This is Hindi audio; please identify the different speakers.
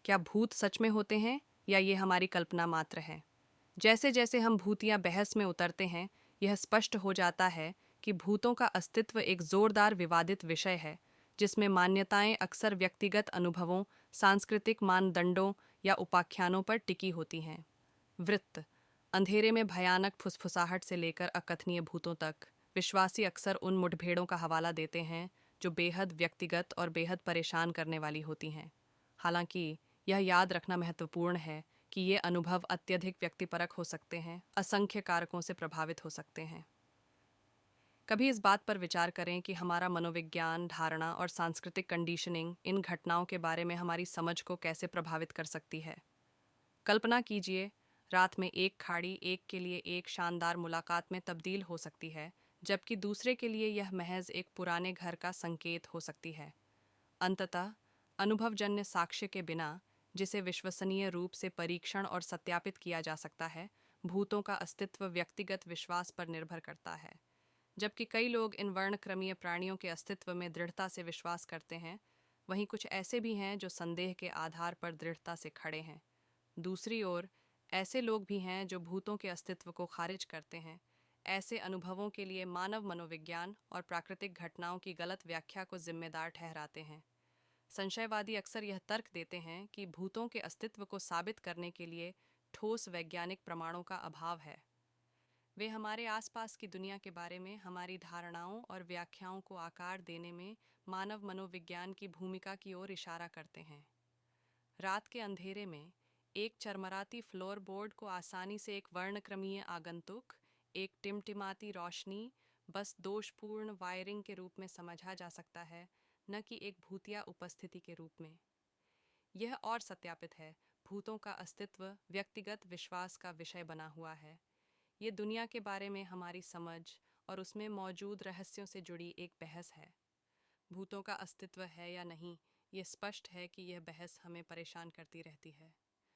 Speaker 1: क्या भूत सच में होते हैं या ये हमारी कल्पना मात्र है? जैसे जैसे हम भूतिया बहस में उतरते हैं, यह स्पष्ट हो जाता है कि भूतों का अस्तित्व एक जोरदार विवादित विषय है, जिसमें मान्यताएं अक्सर व्यक्तिगत अनुभवों, सांस्कृतिक मानदंडों या उपाख्यानों पर टिकी होती हैं। वृत्त अंधेरे में भयानक फुसफुसाहट से लेकर अकथनीय भूतों तक, विश्वासी अक्सर उन मुठभेड़ों का हवाला देते हैं जो बेहद व्यक्तिगत और बेहद परेशान करने वाली होती हैं। हालांकि यह याद रखना महत्वपूर्ण है कि ये अनुभव अत्यधिक व्यक्तिपरक हो सकते हैं, असंख्य कारकों से प्रभावित हो सकते हैं। कभी इस बात पर विचार करें कि हमारा मनोविज्ञान, धारणा और सांस्कृतिक कंडीशनिंग इन घटनाओं के बारे में हमारी समझ को कैसे प्रभावित कर सकती है। कल्पना कीजिए, रात में एक खाड़ी एक के लिए एक शानदार मुलाकात में तब्दील हो सकती है, जबकि दूसरे के लिए यह महज एक पुराने घर का संकेत हो सकती है। अंततः अनुभवजन्य साक्ष्य के बिना, जिसे विश्वसनीय रूप से परीक्षण और सत्यापित किया जा सकता है, भूतों का अस्तित्व व्यक्तिगत विश्वास पर निर्भर करता है। जबकि कई लोग इन वर्णक्रमीय प्राणियों के अस्तित्व में दृढ़ता से विश्वास करते हैं, वहीं कुछ ऐसे भी हैं जो संदेह के आधार पर दृढ़ता से खड़े हैं। दूसरी ओर, ऐसे लोग भी हैं जो भूतों के अस्तित्व को खारिज करते हैं, ऐसे अनुभवों के लिए मानव मनोविज्ञान और प्राकृतिक घटनाओं की गलत व्याख्या को जिम्मेदार ठहराते हैं। संशयवादी अक्सर यह तर्क देते हैं कि भूतों के अस्तित्व को साबित करने के लिए ठोस वैज्ञानिक प्रमाणों का अभाव है। वे हमारे आसपास की दुनिया के बारे में हमारी धारणाओं और व्याख्याओं को आकार देने में मानव मनोविज्ञान की भूमिका की ओर इशारा करते हैं। रात के अंधेरे में एक चरमराती फ्लोरबोर्ड को आसानी से एक वर्णक्रमीय आगंतुक, एक टिमटिमाती रोशनी, बस दोषपूर्ण वायरिंग के रूप में समझा जा सकता है, न कि एक भूतिया उपस्थिति के रूप में। यह और सत्यापित है, भूतों का अस्तित्व व्यक्तिगत विश्वास का विषय बना हुआ है। ये दुनिया के बारे में हमारी समझ और उसमें मौजूद रहस्यों से जुड़ी एक बहस है। भूतों का अस्तित्व है या नहीं, ये स्पष्ट है कि यह बहस हमें परेशान करती रहती है।